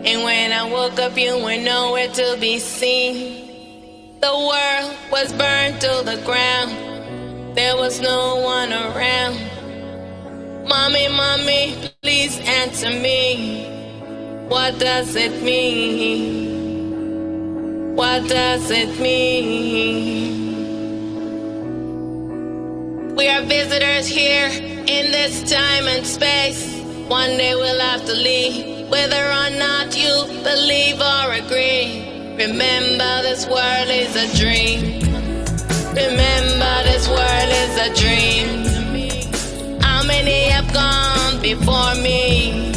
And when I woke up, you were nowhere to be seen. The world was burned to the ground. There was no one around. Mommy, mommy, please answer me. What does it mean? What does it mean? We are visitors here in this time and space. One day we'll have to leave, whether or not you believe or agree. Remember, this world is a dream. Remember, this world is a dream. How many have gone before me?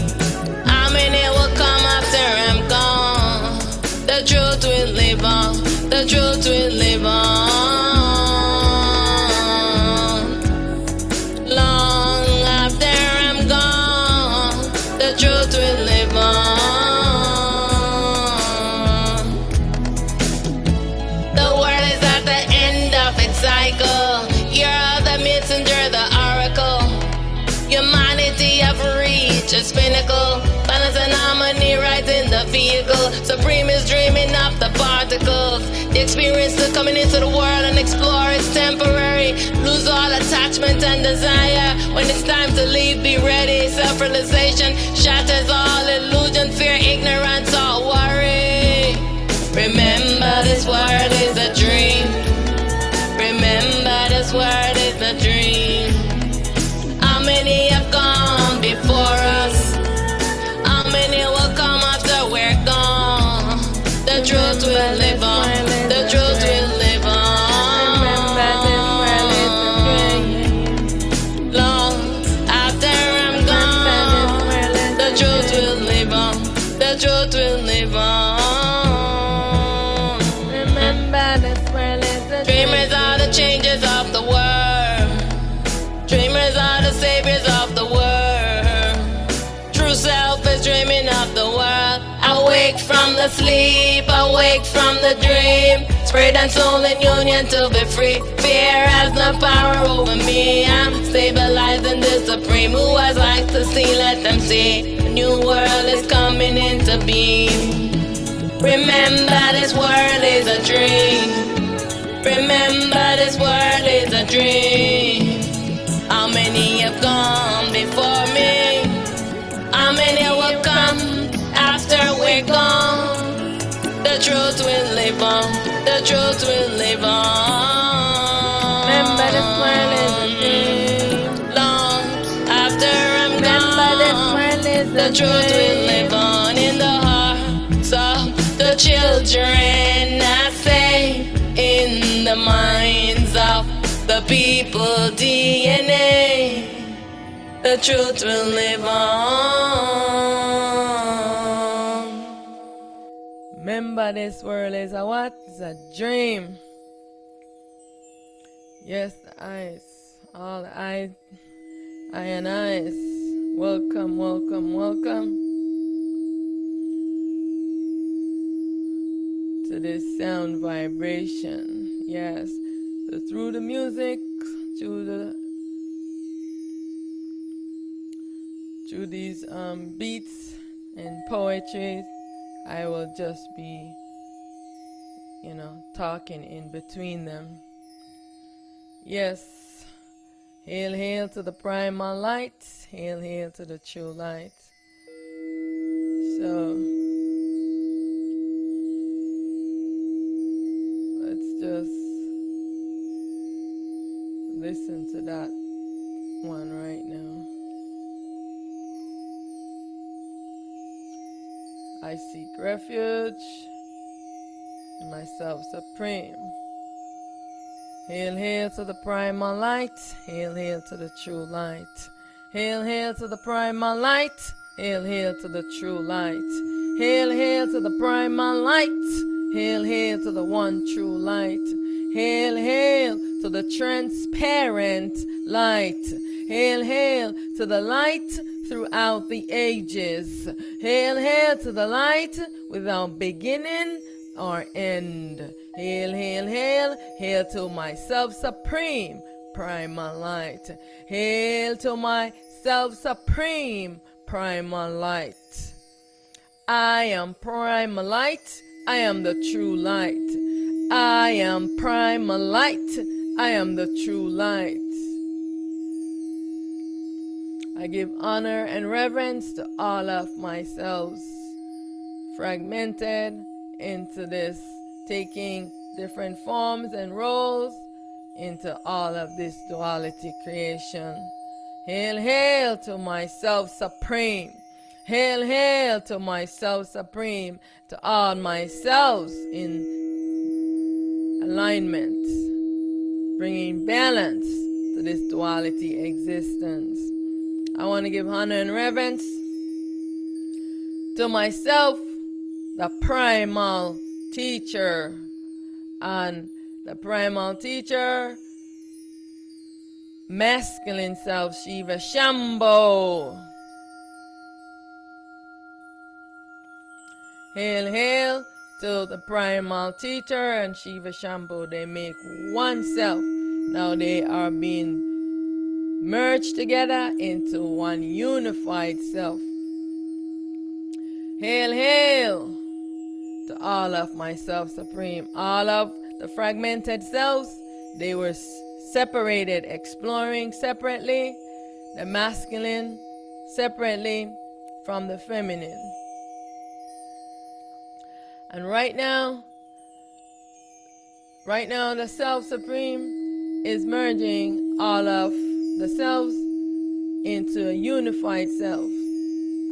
How many will come after I'm gone? The truth will live on. The truth will live on. Long after I'm gone, the truth will live on. The world is at the end of its cycle. You're the messenger, the oracle. Humanity have reached its pinnacle. Balance and harmony right in the vehicle. Supreme is dreaming of the particles. The experience of coming into the world and explore is temporary. Lose all attachment and desire. When it's time to leave, be ready. Self-realization shatters all illusion, fear, ignorance, or worry. Remember, this world is a dream. Remember, this world is a dream. How many have gone before us? How many will come after we're gone? The truth will live on. The truth will live on. Long after I'm gone, the truth will live on. The truth will live on. Remember, this world is a Dreamers are the changers of the world. Dreamers are the saviors of the world. True self is dreaming of the world. Awake from the sleep, awake from the dream. Spirit and soul in union to be free. Fear has no power over me. I'm stabilized in the supreme. Who has eyes to see, let them see. A new world is coming into being. Remember, this world is a dream. Remember, this world is a dream. How many have gone before me? How many will come after we're gone? The truth will live on. The truth will live on. Remember, this world is a dream. Long after I'm Remember, this gone, world is the a truth will dream. live on in the hearts of the children. I say, in the minds of the people DNA, the truth will live on. Remember, this world is a what? It's a dream. Yes, the eyes. All the eyes. Eye and eyes. Welcome, welcome, welcome to this sound vibration. Yes. So through the music, through these beats and poetry, I will just be, talking in between them. Yes. Hail, hail to the primal light. Hail, hail to the true light. So let's just listen to that one right now. I seek refuge in myself supreme. Hail, hail to the primal light. Hail, hail to the true light. Hail, hail to the primal light. Hail, hail to the true light. Hail, hail to the primal light. Hail, hail to the one true light. Hail, hail to the transparent light. Hail, hail to the light throughout the ages. Hail, hail to the light without beginning or end. Hail, hail, hail, hail to myself supreme, primal light. Hail to myself supreme, primal light. I am primal light. I am the true light. I am primal light. I am the true light. I give honor and reverence to all of myself, fragmented into this, taking different forms and roles into all of this duality creation. Hail, hail to myself supreme. Hail, hail to myself supreme, to all myself in alignment, bringing balance to this duality existence. I want to give honor and reverence to myself, the primal teacher, and the primal teacher, masculine self, Shiva Shambho. Hail, hail to the primal teacher and Shiva Shambho. They make one self. Now they are being merged together into one unified self. Hail, hail to all of myself supreme. All of the fragmented selves, they were separated, exploring separately, the masculine separately from the feminine. And right now the Self Supreme is merging all of the selves into a unified self.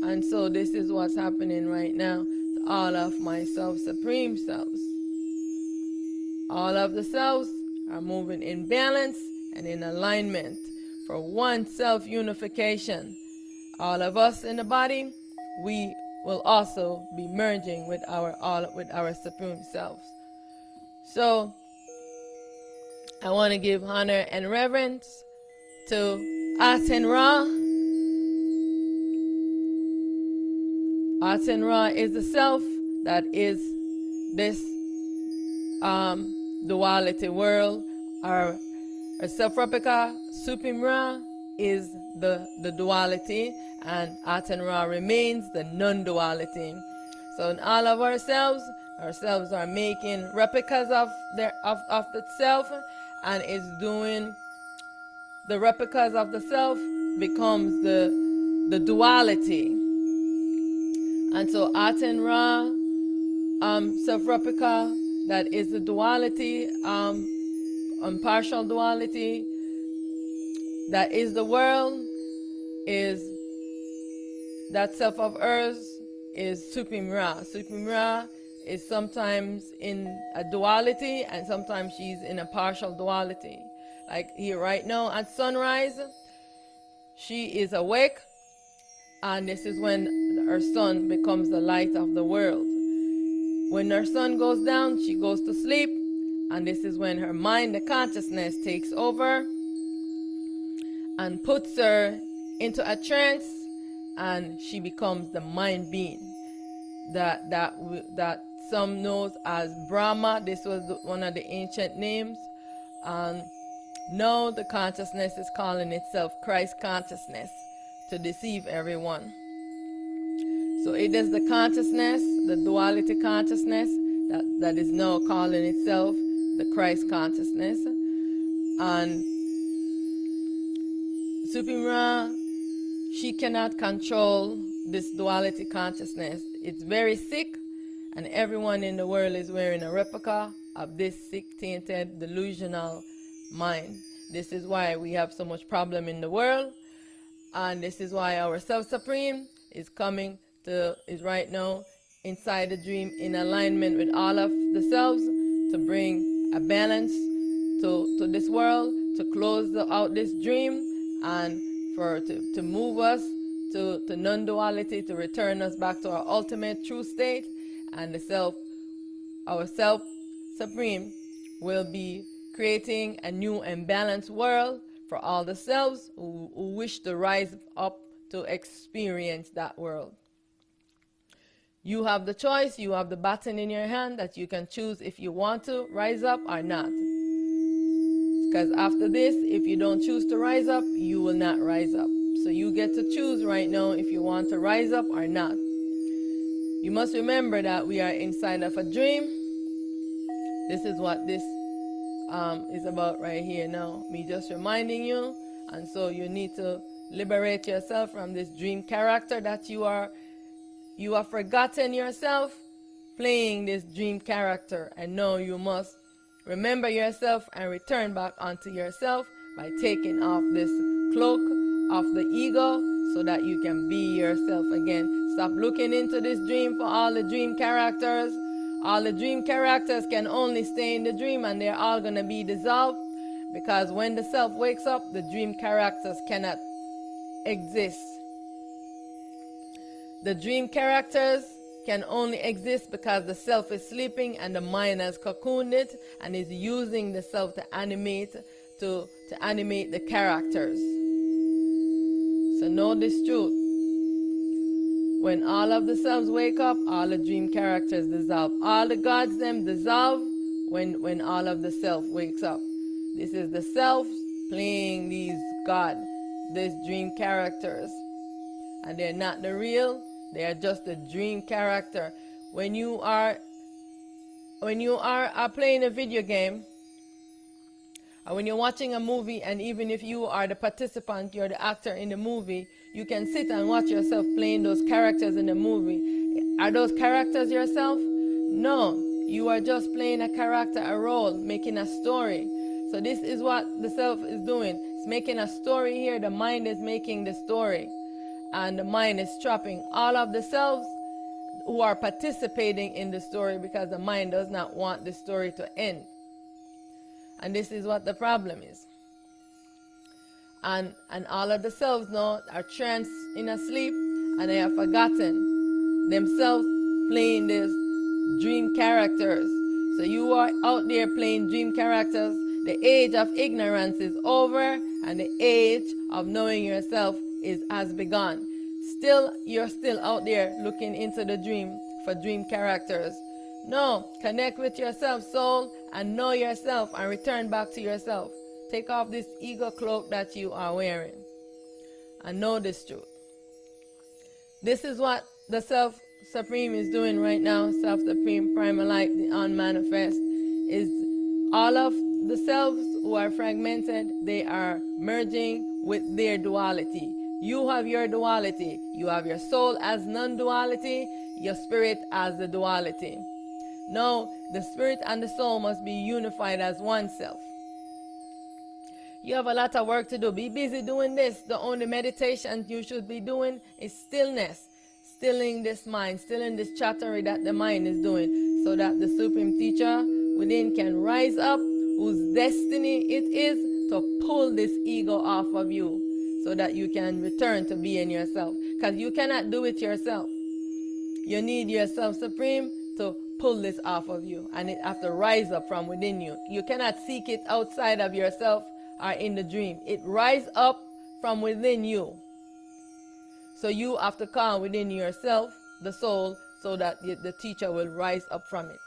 And so this is what's happening right now to all of my Self Supreme selves. All of the selves are moving in balance and in alignment for one self unification. All of us in the body, we will also be merging with our supreme selves. So I want to give honor and reverence to Aten Ra. Aten Ra is the self that is this duality world. Our self-replica, Supreme Ra, is the duality, and Aten Ra remains the non-duality. So in all of ourselves are making replicas of the self, and is doing the replicas of the self becomes the duality. And so Aten Ra, self-replica, that is the duality, partial duality, that is the world, is that self of earth is Supreme Ra. Supreme Ra is sometimes in a duality and sometimes she's in a partial duality. Like here right now at sunrise, she is awake, and this is when her sun becomes the light of the world. When her sun goes down, she goes to sleep, and this is when her mind, the consciousness, takes over and puts her into a trance, and she becomes the mind being that some knows as Brahma. This was one of the ancient names, and now the consciousness is calling itself Christ consciousness to deceive everyone. So it is the consciousness, the duality consciousness, that is now calling itself the Christ consciousness. And Supreme Ra, she cannot control this duality consciousness. It's very sick, and everyone in the world is wearing a replica of this sick, tainted, delusional mind. This is why we have so much problem in the world, and this is why our Self-Supreme is right now inside the dream, in alignment with all of the selves, to bring a balance to this world, to close out this dream, and to move us to non-duality, to return us back to our ultimate true state. And our Self-Supreme will be creating a new and balanced world for all the selves who wish to rise up to experience that world. You have the choice, you have the button in your hand that you can choose if you want to rise up or not. Because after this, if you don't choose to rise up, you will not rise up. So you get to choose right now if you want to rise up or not. You must remember that we are inside of a dream. This is what this is about right here now. Me just reminding you. And so you need to liberate yourself from this dream character that you are. You have forgotten yourself playing this dream character. And now you must remember yourself and return back onto yourself by taking off this cloak of the ego so that you can be yourself again. Stop looking into this dream for all the dream characters. All the dream characters can only stay in the dream and they're all going to be dissolved, because when the self wakes up, the dream characters cannot exist. The dream characters can only exist because the self is sleeping and the mind has cocooned it and is using the self to animate the characters. So know this truth. When all of the selves wake up, all the dream characters dissolve. All the gods them dissolve when all of the self wakes up. This is the self playing these dream characters. And they're not the real, they are just the dream character. When you are playing a video game, or when you're watching a movie, and even if you are the participant, you're the actor in the movie, you can sit and watch yourself playing those characters in the movie. Are those characters yourself? No, you are just playing a character, a role, making a story. So this is what the self is doing. It's making a story here. The mind is making the story. And the mind is trapping all of the selves who are participating in the story, because the mind does not want the story to end. And this is what the problem is. And all of the selves now are tranced in a sleep, and they have forgotten themselves playing these dream characters. So you are out there playing dream characters. The age of ignorance is over, and the age of knowing yourself has begun. You're still out there looking into the dream for dream characters. No, connect with yourself, soul, and know yourself, and return back to yourself. Take off this ego cloak that you are wearing, and know this truth. This is what the Self Supreme is doing right now. Self Supreme, Primal Light, the unmanifest, is all of the selves who are fragmented. They are merging with their duality. You have your duality. You have your soul as non-duality, your spirit as the duality. No, the spirit and the soul must be unified as one self. You have a lot of work to do. Be busy doing this. The only meditation you should be doing is stillness. Stilling this mind, stilling this chattery that the mind is doing, so that the Supreme Teacher within can rise up, whose destiny it is to pull this ego off of you, so that you can return to being yourself. Because you cannot do it yourself. You need your Self Supreme to pull this off of you, and it have to rise up from within you. You cannot seek it outside of yourself or in the dream. It rise up from within you. So you have to call within yourself, the soul, so that the teacher will rise up from it.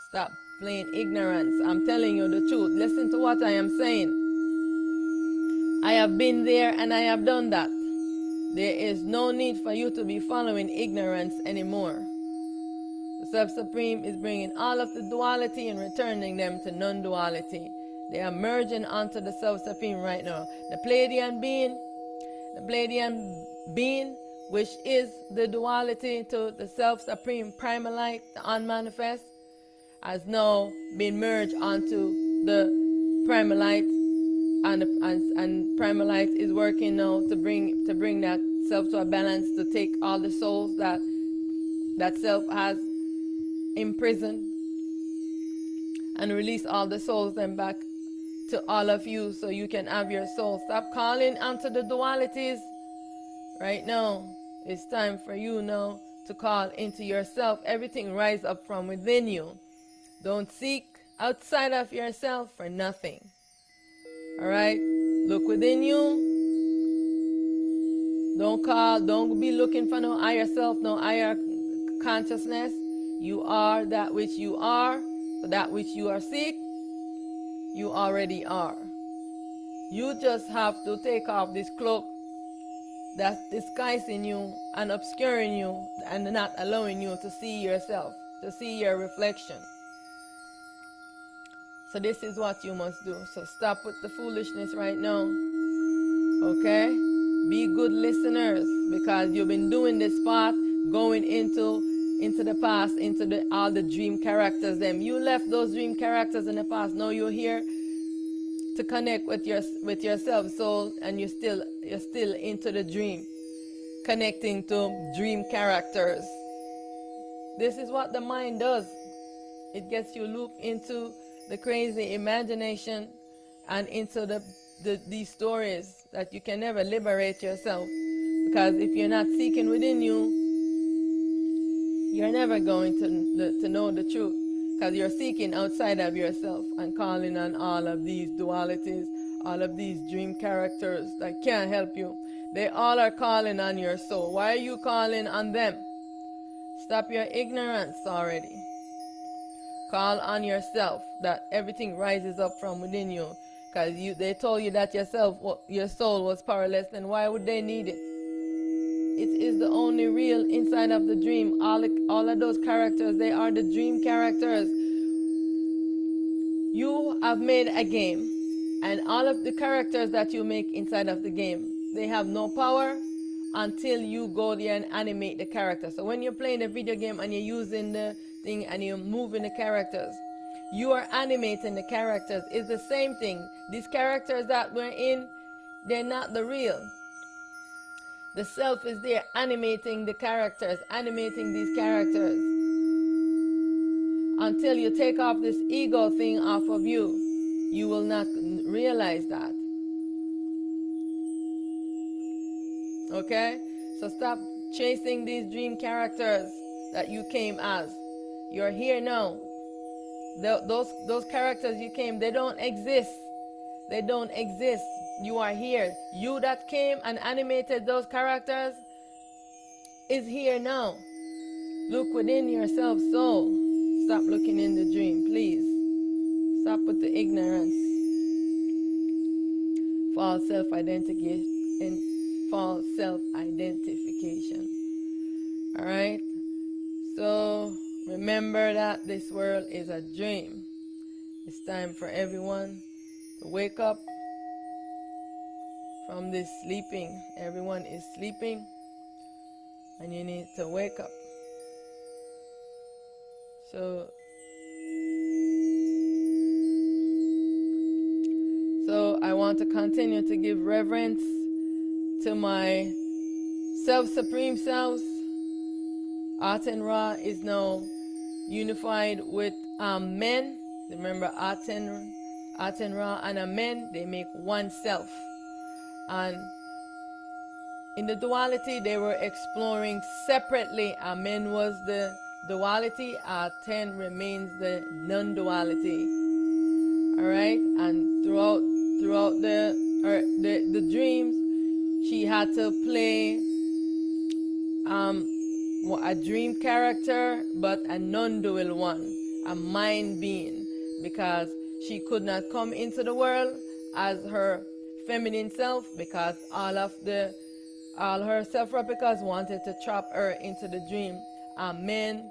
Stop playing ignorance. I'm telling you the truth. Listen to what I am saying. I have been there and I have done that. There is no need for you to be following ignorance anymore. The Self-Supreme is bringing all of the duality and returning them to non-duality. They are merging onto the Self-Supreme right now. The Pleiadian being, which is the duality to the Self-Supreme Primal Light, the unmanifest, has now been merged onto the Primal Light, and Primal Light is working now to bring that self to a balance, to take all the souls that self has imprisoned, and release all the souls then back to all of you, so you can have your soul. Stop calling onto the dualities right now. It's time for you now to call into yourself. Everything rise up from within you. Don't seek outside of yourself for nothing. All right? Look within you. Don't be looking for no higher self, no higher consciousness. You are that which you are. For that which you are seek, you already are. You just have to take off this cloak that's disguising you and obscuring you and not allowing you to see yourself, to see your reflection. So this is what you must do. So stop with the foolishness right now. Okay? Be good listeners, because you've been doing this path, going into the past, into all the dream characters. Them you left those dream characters in the past. Now you're here to connect with your self soul, and you're still into the dream, connecting to dream characters. This is what the mind does. It gets you looped into the crazy imagination and into these stories that you can never liberate yourself. Because if you're not seeking within you, you're never going to know the truth. Because you're seeking outside of yourself and calling on all of these dualities, all of these dream characters that can't help you. They all are calling on your soul. Why are you calling on them? Stop your ignorance already. Call on yourself, that everything rises up from within you. Because they told you that your soul was powerless, then why would they need it? It is the only real inside of the dream. All of those characters, they are the dream characters. You have made a game, and all of the characters that you make inside of the game, they have no power until you go there and animate the character. So when you're playing a video game and you're using the thing and you're moving the characters, you are animating the characters. It's the same thing. These characters that we're in, they're not the real. The self is there animating the characters, animating these characters. Until you take off this ego thing off of you, you will not realize that. Okay? So stop chasing these dream characters that you came as. You're here now. Those characters you came, they don't exist. They don't exist. You are here. You that came and animated those characters is here now. Look within yourself, soul. Stop looking in the dream, please. Stop with the ignorance. False self-identification. All right? So remember that this world is a dream. It's time for everyone to wake up from this sleeping. Everyone is sleeping, and you need to wake up. So I want to continue to give reverence to my supreme selves. Aten Ra is now unified with men. Remember, Aten Ra and Amen, they make one self. And in the duality, they were exploring separately. Amen was the duality. Aten remains the non-duality. All right, and throughout the dreams, she had to play a dream character, but a non-dual one, a mind being, because she could not come into the world as her feminine self, because all her self-replicas wanted to trap her into the dream. Amen,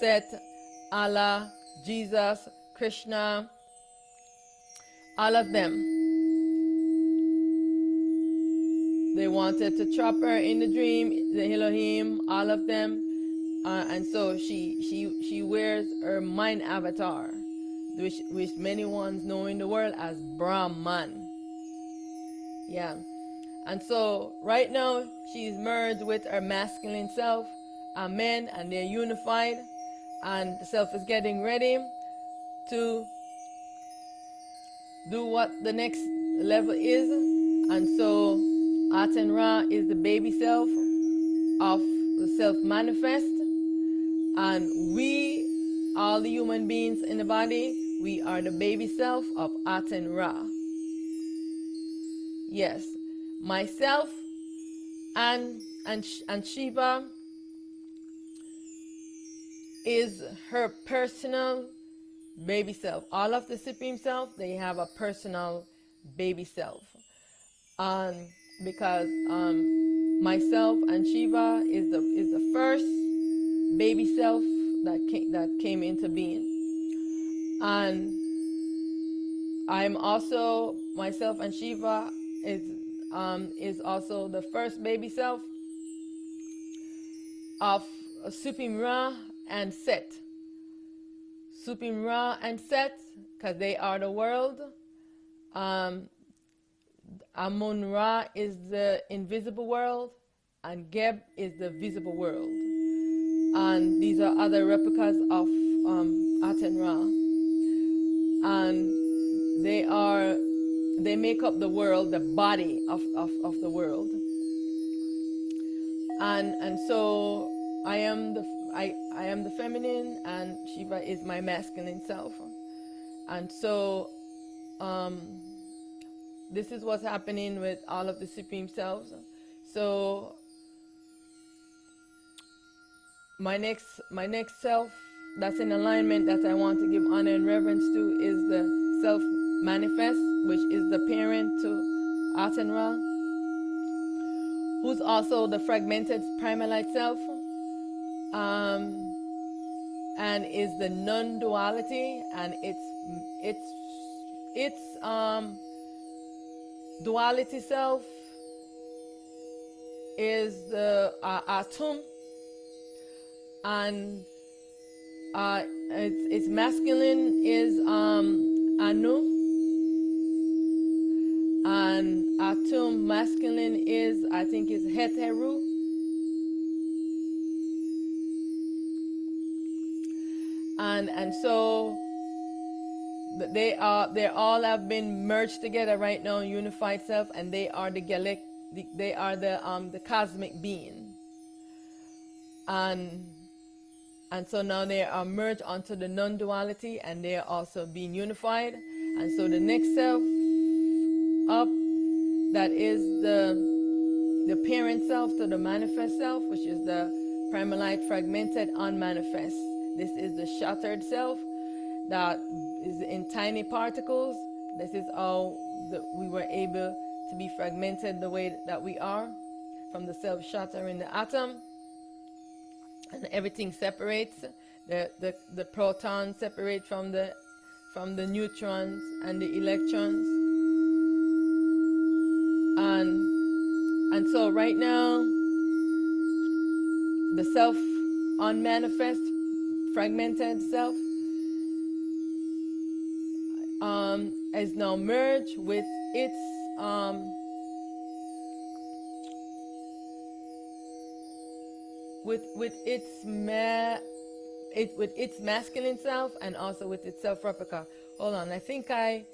Set, Allah, Jesus, Krishna, all of them, they wanted to trap her in the dream, the Elohim, all of them, and so she wears her mind avatar, which many ones know in the world as Brahman. Yeah, and so right now she's merged with her masculine self, Amen, and they're unified, and the self is getting ready to do what the next level is. And so Aten Ra is the baby self of the self manifest, and we, all the human beings in the body, we are the baby self of Aten Ra. Yes, myself and Shiva is her personal baby self. All of the Supreme Self, they have a personal baby self. Because myself and Shiva is the first baby self that came into being. And I'm also, myself and Shiva is also the first baby self of Supreme Ra and Set. Supreme Ra and Set, because they are the world. Amun Ra is the invisible world, and Geb is the visible world. And these are other replicas of Aten Ra. And they make up the world, the body of the world. And so I am the feminine, and Shiva is my masculine self. And so this is what's happening with all of the supreme selves. So my next self that's in alignment that I want to give honor and reverence to is the self manifest, which is the parent to Aten Ra, who's also the fragmented primalite self, and is the non-duality, and its duality self is the Atum, and its masculine is Anu, and Atum masculine is, I think, is Heteru, and so they all have been merged together right now in unified self, and they are the cosmic being, and so now they are merged onto the non-duality, and they are also being unified. And so the next self up, that is the parent self to the manifest self, which is the primalite fragmented unmanifest. This is the shattered self that is in tiny particles. This is how we were able to be fragmented the way that we are, from the self shattering the atom, and everything separates. The protons separate from the neutrons and the electrons, and so right now the self unmanifest fragmented self is now merged with its with its masculine self, and also with its self replica. Hold on, I think I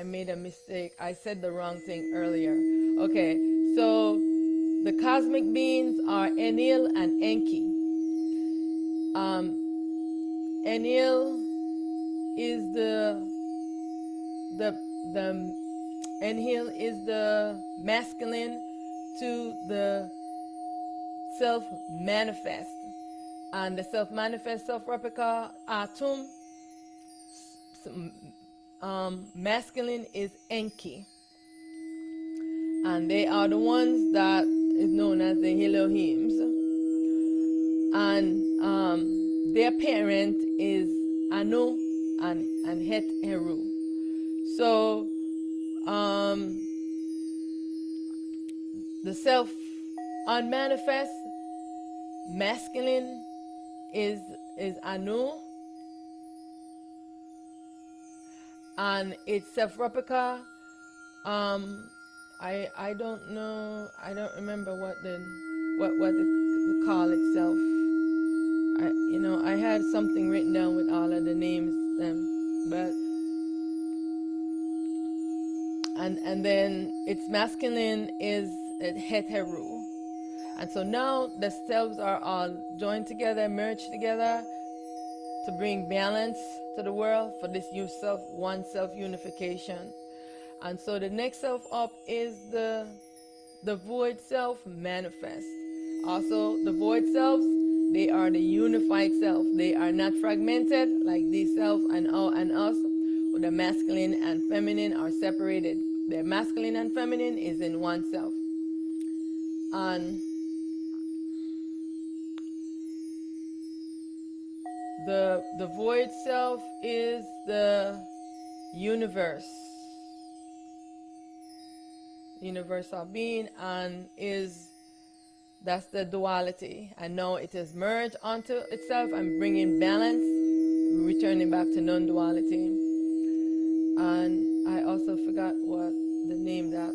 made a mistake. I said the wrong thing earlier. Okay, so the cosmic beings are Enil and Enki. Enil is Enil is the masculine to the self-manifest, and the self-manifest self-replica Atum, masculine is Enki, and they are the ones that is known as the Elohims, and their parent is Anu and Het Heru. So the self unmanifest masculine is Anu, and its self replica, I don't know, I don't remember what it call itself. I had something written down with all of the names, but and then its masculine is Heteru. And so now the selves are all joined together, merged together to bring balance to the world for this one self unification. And so the next self up is the void self manifest. Also, the void selves, they are the unified self. They are not fragmented like these self and us, where the masculine and feminine are separated. The masculine and feminine is in one self. And the void self is the universal being, and that's the duality. And now it is merged onto itself and bringing balance, returning back to non-duality. And I also forgot what the name that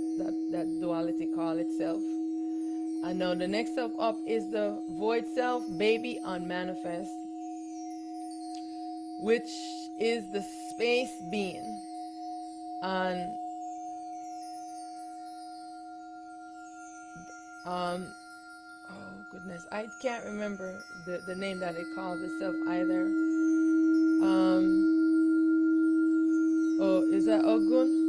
duality call itself. And now the next self up is the void self, baby unmanifest, which is the space being. And oh goodness, I can't remember the name that it calls itself either. Oh, is that Ogun?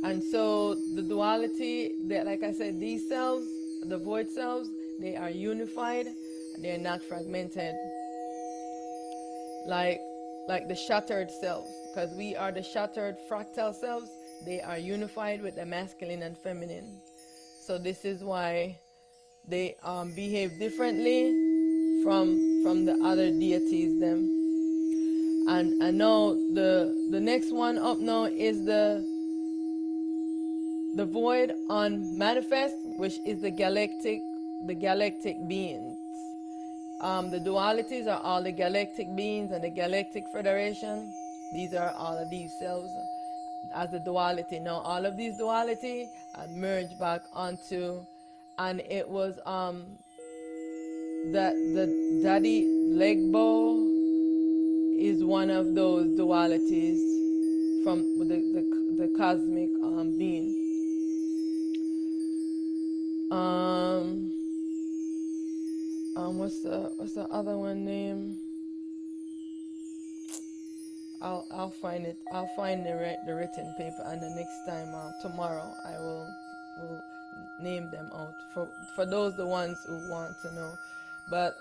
And so the duality, that, like I said, these selves, the void selves, they are unified. They are not fragmented, like the shattered selves, because we are the shattered fractal selves. They are unified with the masculine and feminine. So this is why they behave differently from the other deities them. And now the next one up now is the void on manifest, which is the galactic beings. The dualities are all the galactic beings and the galactic federation. These are all of these selves as the duality. Now all of these duality are merged back onto, and it was that the daddy legbo is one of those dualities from the cosmic being. What's the other one name? I'll find it. I'll find the written paper, and the next time tomorrow I will name them out for those the ones who want to know. But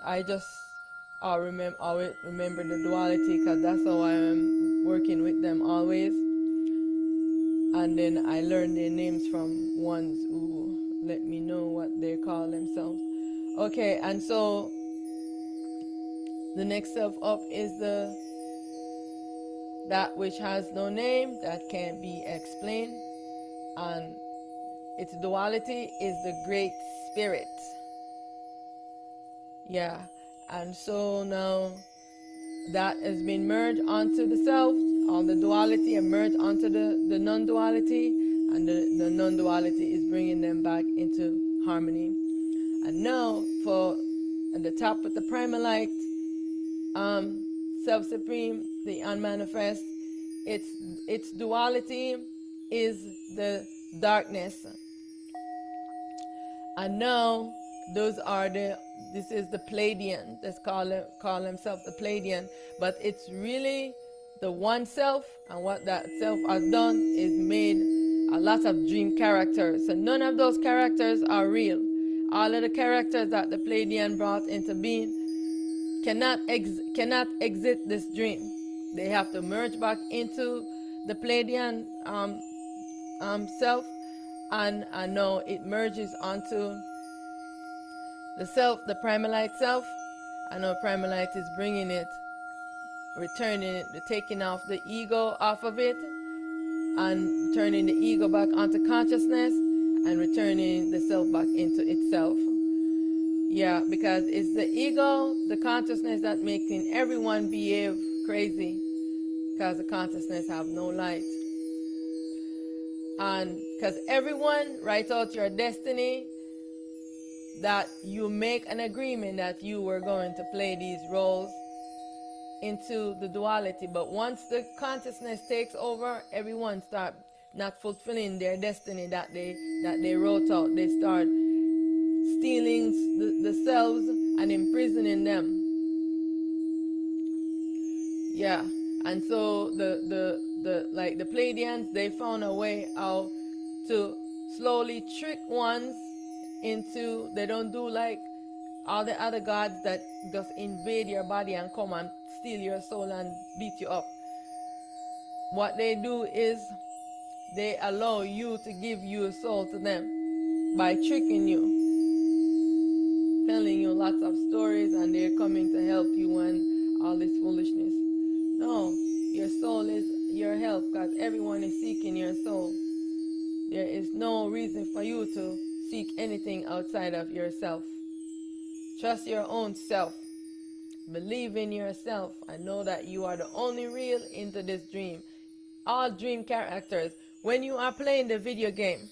I'll remember the duality, because that's how I am working with them always. And then I learn their names from ones who let me know what they call themselves. Okay, and so the next self up is that which has no name, that can't be explained, and its duality is the great spirit. Yeah, and so now that has been merged onto the self, all the duality and merged onto the non-duality, and the non-duality is bringing them back into harmony. And now for at the top of the Primalite, self-supreme, the unmanifest, its duality is the darkness. And now this is the Pleiadian. Let's call themselves the Pleiadian, but it's really the one self, and what that self has done is made a lot of dream characters. So none of those characters are real. All of the characters that the Pleiadian brought into being cannot exit this dream. They have to merge back into the Pleiadian self, and now it merges onto the self, the Primalite self. I know Primalite is bringing it, returning it, taking off the ego off of it, and turning the ego back onto consciousness, and returning the self back into itself. Yeah, because it's the ego, the consciousness, that making everyone behave crazy, because the consciousness have no light. And because everyone write out your destiny, that you make an agreement that you were going to play these roles into the duality. But once the consciousness takes over, everyone start not fulfilling their destiny that they wrote out. They start stealing the selves and imprisoning them. Yeah, and so the Pleiadians, they found a way how to slowly trick ones into, they don't do like all the other gods that just invade your body and come and steal your soul and beat you up. what they do is they allow you to give your soul to them by tricking you, telling you lots of stories, and they're coming to help you and all this foolishness. No, your soul is your help, because everyone is seeking your soul. There is no reason for you to seek anything outside of yourself. Trust your own self. Believe in yourself and know that you are the only real into this dream. All dream characters, when you are playing the video game,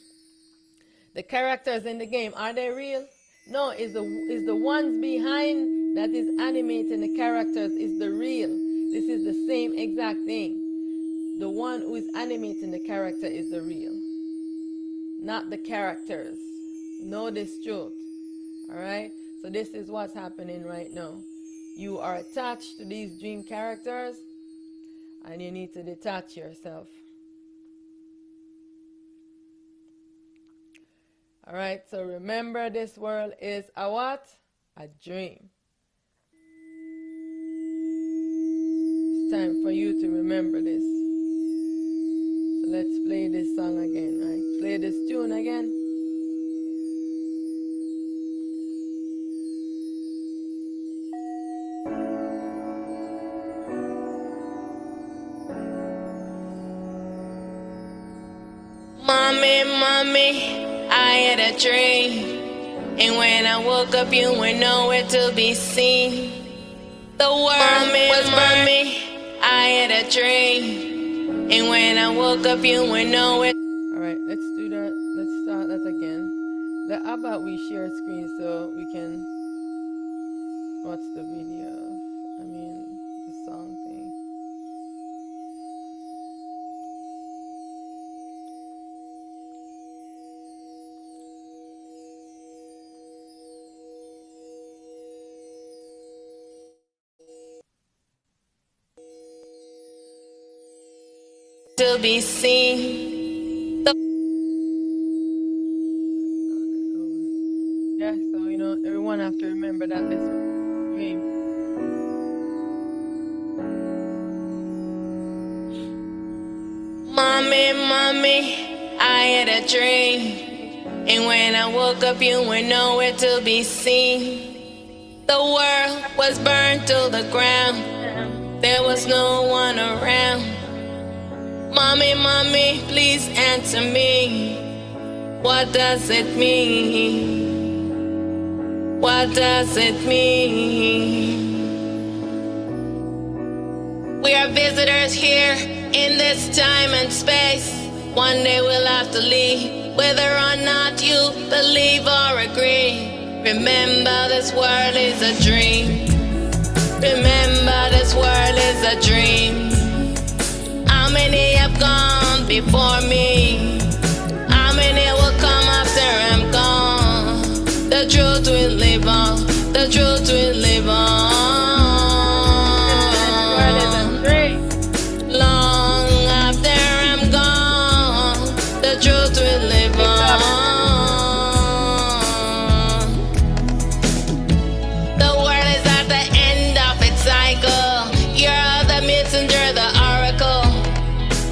the characters in the game, are they real? No, is the ones behind that is animating the characters is the real. This is the same exact thing. The one who is animating the character is the real, not the characters. Know this truth. Alright? So this is what's happening right now. You are attached to these dream characters, and you need to detach yourself. Alright, so remember, this world is a what? A dream. It's time for you to remember this. So let's play this song again, right? Play this tune again. Mommy, I had a dream, and when I woke up, you were nowhere to be seen. The world was burning. I had a dream, and when I woke up, you were nowhere. All right, let's do that. Let's start that again. How about we share screen so we can watch the video? I mean, the song thing. To be seen. Yeah, so everyone have to remember that this dream. Mommy, I had a dream, and when I woke up, you were nowhere to be seen. The world was burned to the ground. There was no one around. Mommy, please answer me. What does it mean? What does it mean? We are visitors here in this time and space. One day we'll have to leave, whether or not you believe or agree. Remember, this world is a dream. Remember, this world is a dream. How many have gone before me? How many will come after I'm gone? The truth will live on. The truth will live on. Long after I'm gone, the truth will live on. The world is at the end of its cycle. You're the messenger, the oracle.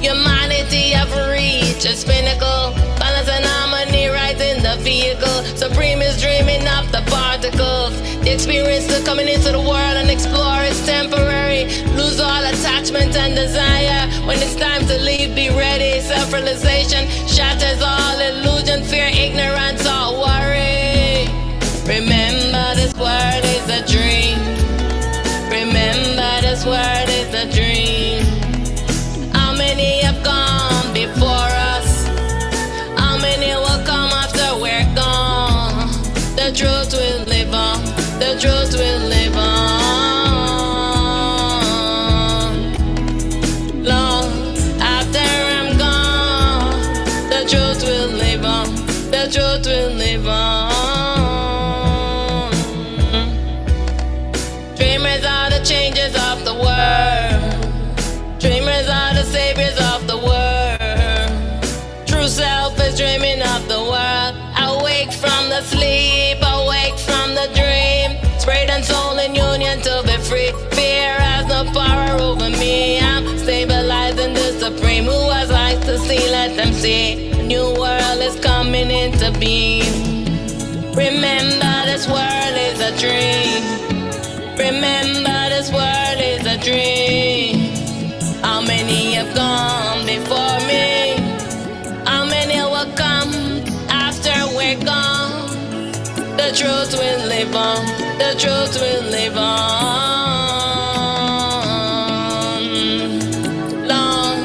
Humanity have reached its pinnacle. Balance and harmony right in the vehicle. Supreme is dreaming of the particles. The experience to coming into the world and explore is temporary. Lose all attachment and desire. When it's time to leave, be ready. Self-realization shatters all illusion, fear, ignorance, or worry. Remember, this world is a dream. Remember, this world is a dream. How many have gone before us? How many will come after we're gone? The truth will live on. The truth will live on. Long after I'm gone, the truth will live on. The truth will live on. Dreamers are the changers of the world. Dreamers are the saviors of the world. True self is dreaming of the world. Awake from the sleep, awake from the dream. Spirit and soul in union to be free. Fear has no power over me. I'm stabilizing the supreme. let them see. A new world is coming into being. Remember this world is a dream. Remember this world is a dream. How many have gone before me? How many will come after we're gone? The truth will live on. The truth will live on. Long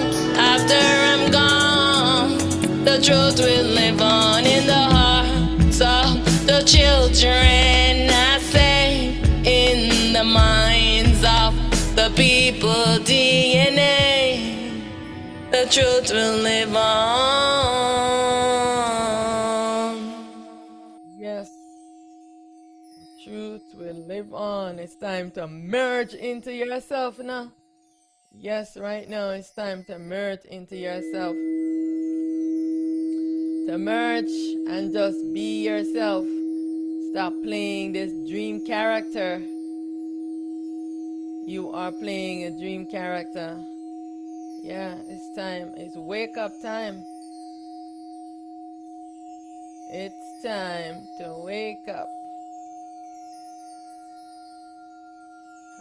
after I'm gone, the truth will live on in the hearts of the children, I say, in the minds of the people DNA. The truth will live on. Yes, truth will live on. It's time to merge into yourself now. Yes, right now it's time to merge into yourself. To merge and just be yourself. Stop playing this dream character. You are playing a dream character. Yeah, it's time. It's wake up time. It's time to wake up.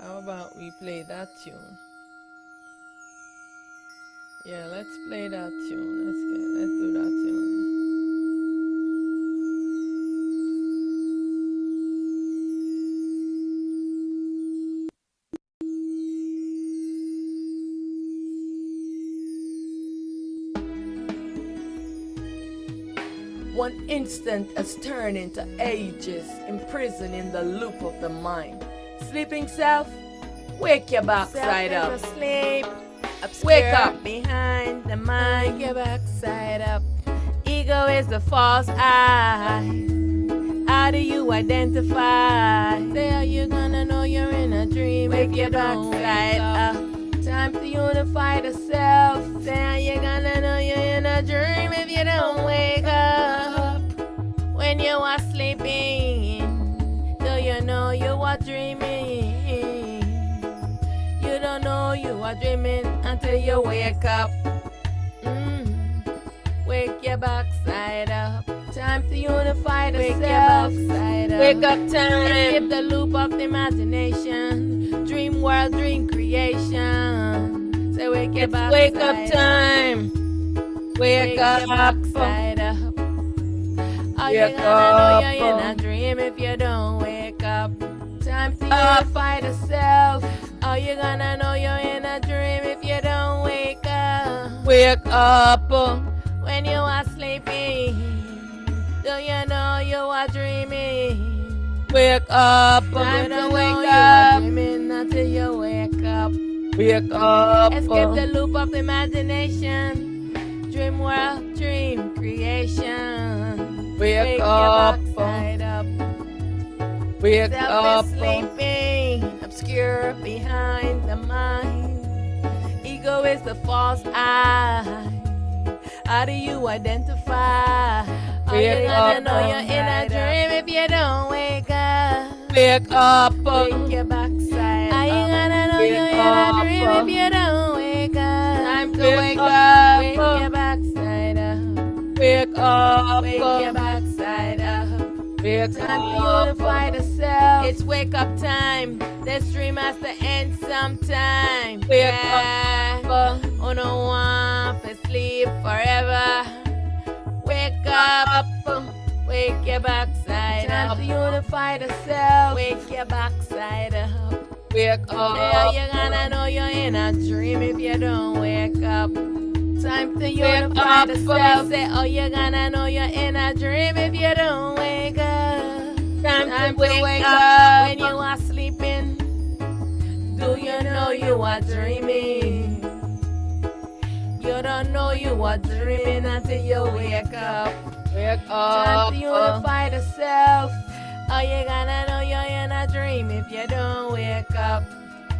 How about we play that tune? Yeah, let's play that tune. Let's do that tune. One instant has turned into ages, imprisoned in the loop of the mind. Sleeping self, wake your backside up. Asleep, Wake up behind the mind. Wake your backside up. Ego is the false eye. How do you identify? Say how you gonna know you're in a dream Wake if your you don't backside wake up. up. Time to unify the self. Say how you gonna know you're in a dream if you don't wake up. When you are sleeping, do you know you are dreaming? You don't know you are dreaming until you wake up. Wake your backside up. Time to unify the Wake your self. backside up. Wake up time. Escape the loop of the imagination. Dream world, dream creation. Say wake your It's backside wake up time. Wake your up. backside up. Are you Wake gonna know up. you're in a dream if you don't wake up? Time to Up. unify the self. Are you gonna know you're in a dream if you don't wake up? Wake up. When you are sleeping, do you know you are dreaming? Wake up. Time to Gonna know wake you are up. dreaming until you wake up. Wake up. Escape the loop of imagination. Dream world, dream creation. Wake your up. backside up. Wake Self up. is sleeping, obscure behind the mind. Ego is the false eye. How do you identify? Are you Wake gonna up. know you're in a dream if you don't wake up? Wake up. Wake your backside. Are you gonna know Wake you're in a up. dream if you don't wake up? Time to Wake wake up. up. Wake your backside up. Wake up. Wake your backside up. Wake Time to up. unify the self. It's wake up time. This dream has to end sometime. Wake up. Oh, no one for sleep forever. Wake up. Wake your backside Time up. to unify the self. Wake your backside up. Wake Yeah, up. you're gonna know you're in a dream if you don't wake up. Time to unify up. the self. Say, oh, you're gonna know you're in a dream if you don't wake up. Time Time to wake up. up. When you are sleeping, do you know you are dreaming? You don't know you are dreaming until you wake up. Wake Time up. to unify the self. Oh, you gonna know you're in a dream if you don't wake up.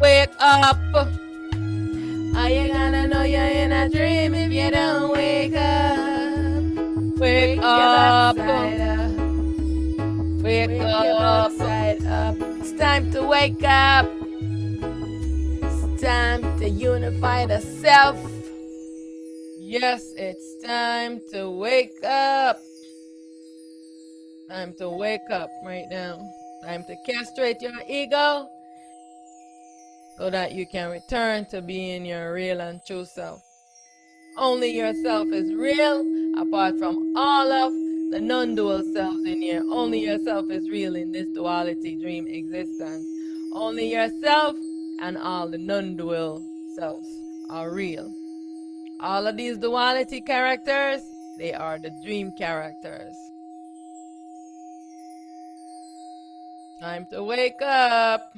Wake up. Are you gonna know you're in a dream if you don't wake up? Wake your up. backside up. Wake Wake your up. backside up. It's time to wake up. It's time to unify the self. Yes, it's time to wake up. Time to wake up right now. Time to castrate your ego so that you can return to being your real and true self. Only yourself is real, apart from all of the non-dual selves in here. Only yourself is real in this duality dream existence. Only yourself and all the non-dual selves are real. All of these duality characters, they are the dream characters. Time to wake up.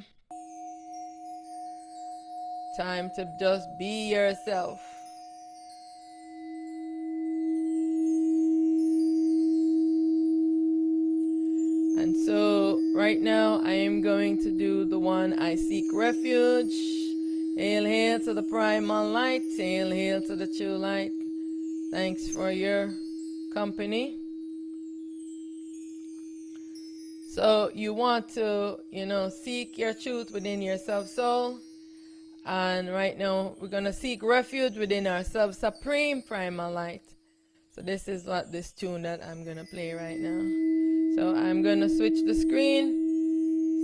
Time to just be yourself. And so right now I am going to do the one I seek refuge. Hail, hail to the primal light. Hail, hail to the true light. Thanks for your company. So you want to, seek your truth within your self-soul. And right now we're going to seek refuge within our self-supreme primal light. So this is what this tune that I'm going to play right now. So I'm going to switch the screen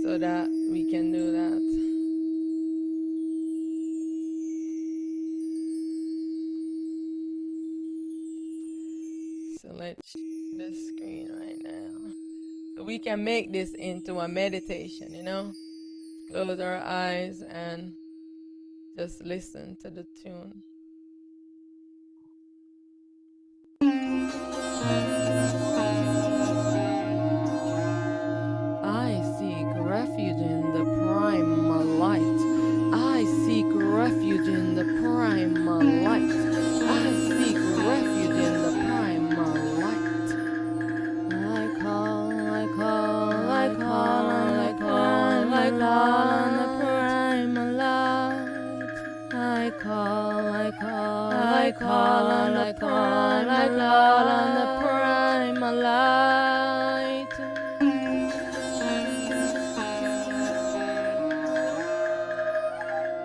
so that we can do that. So let's share the screen right now. So we can make this into a meditation, Close our eyes and just listen to the tune. I seek refuge in the primal light. I seek refuge in the primal light. I seek refuge in the primal light. I call, I call, I call, I call, I call on the primal light. I call, I call, I call on the call, I call on the primal light.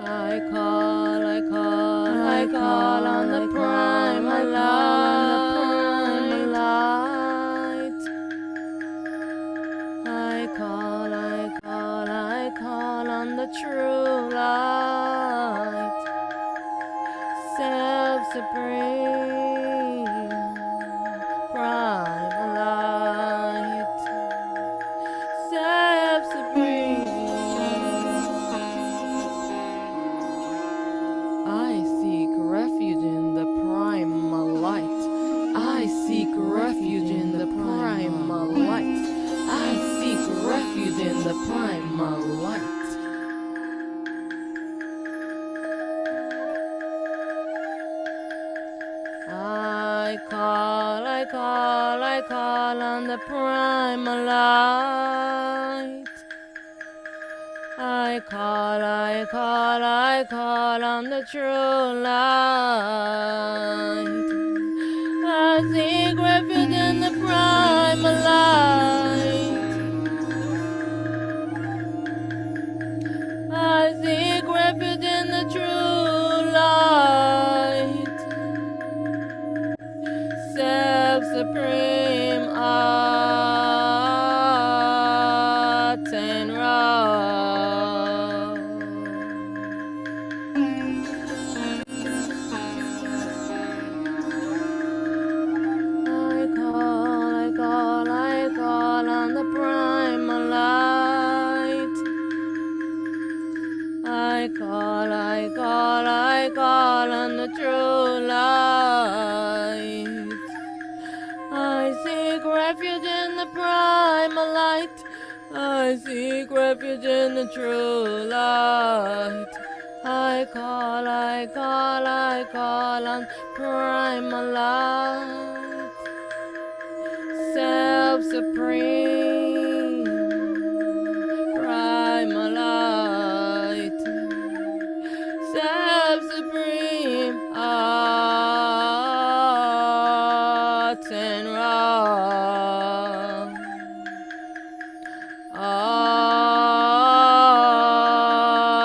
I call, I call, I call on the primal light. I call, I call, I call on the true light. Self-supreme primal light. Self-supreme. I seek refuge in the primal light. I seek refuge in the primal light. I seek refuge in the primal light. I call, I call, I call on the primal light. I call, I call, I call on the true light. I seek refuge in the primal light. I seek refuge in the true light. Self-supreme Aten. I call, I call, I call on the true light. I seek refuge in the primal light. I seek refuge in the true light. I call, I call, I call on primal light. Self-supreme primal light. Self-supreme Aten.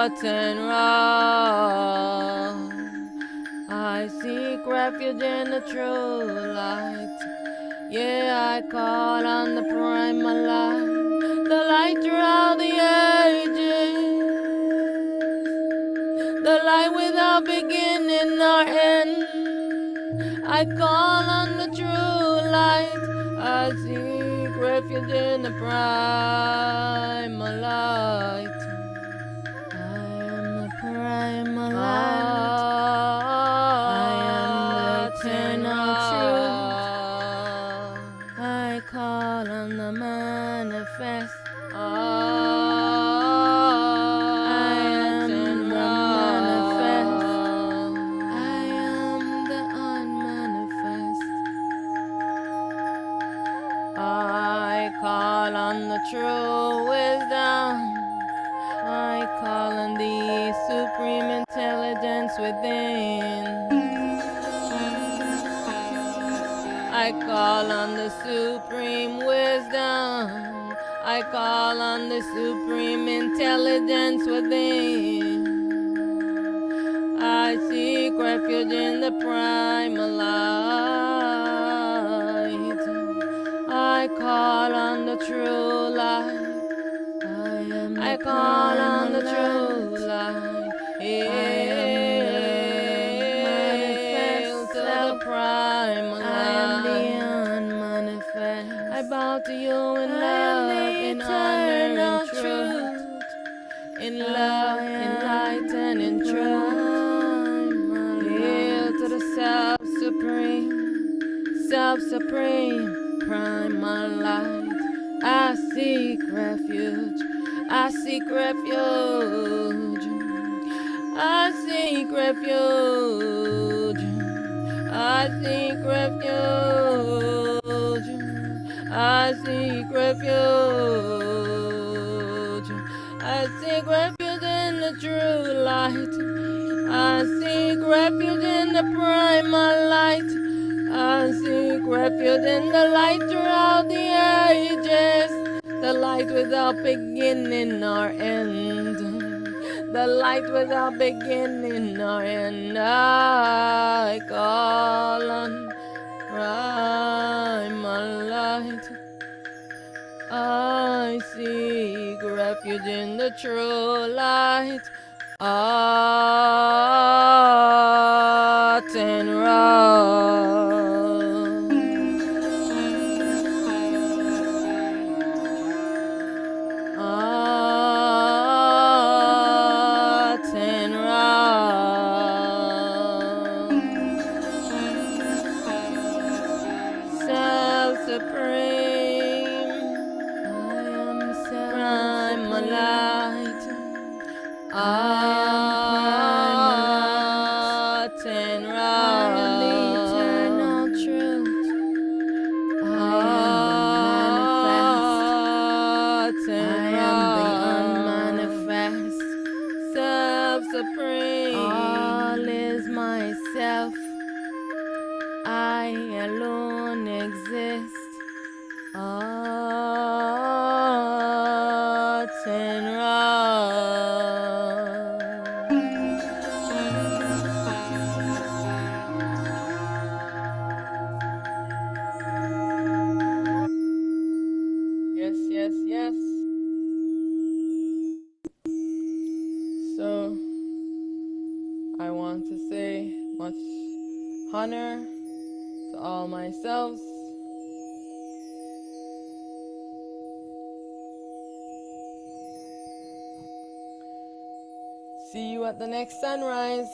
Aten. I seek refuge refuge in the true light. Yeah, I call on the primal light, the light throughout the ages, the light without beginning or end. I call on the true light. I seek refuge in the primal light. I am the primal light. I am the eternal truth. I call on the manifest. I am the manifest. I am the unmanifest. I call on the true wisdom. I call on the supreme intelligence within. I call on the supreme wisdom. I call on the supreme intelligence within. I seek refuge in the primal light. I call on the true light. I call on the true light. Hail to the primal light. I am the unmanifest. I bow to you in love, in honor, in truth, in love, in light, and in truth. Hail to the self-supreme, primal light. I seek refuge. I seek refuge. I seek refuge. I seek refuge. I seek refuge. I seek refuge in the true light. I seek refuge in the primal light. I seek refuge in the light throughout the ages, the light without beginning or end, the light without beginning or end. I call on primal light. I seek refuge in the true light. Aten Self-supreme, I am primal light. Aten I am the eternal truth. I am the unmanifest. Self-supreme, all is myself. I alone exist. Aten Yes, yes, yes. So, I want to say much honor to all my selves. See you at the next sunrise.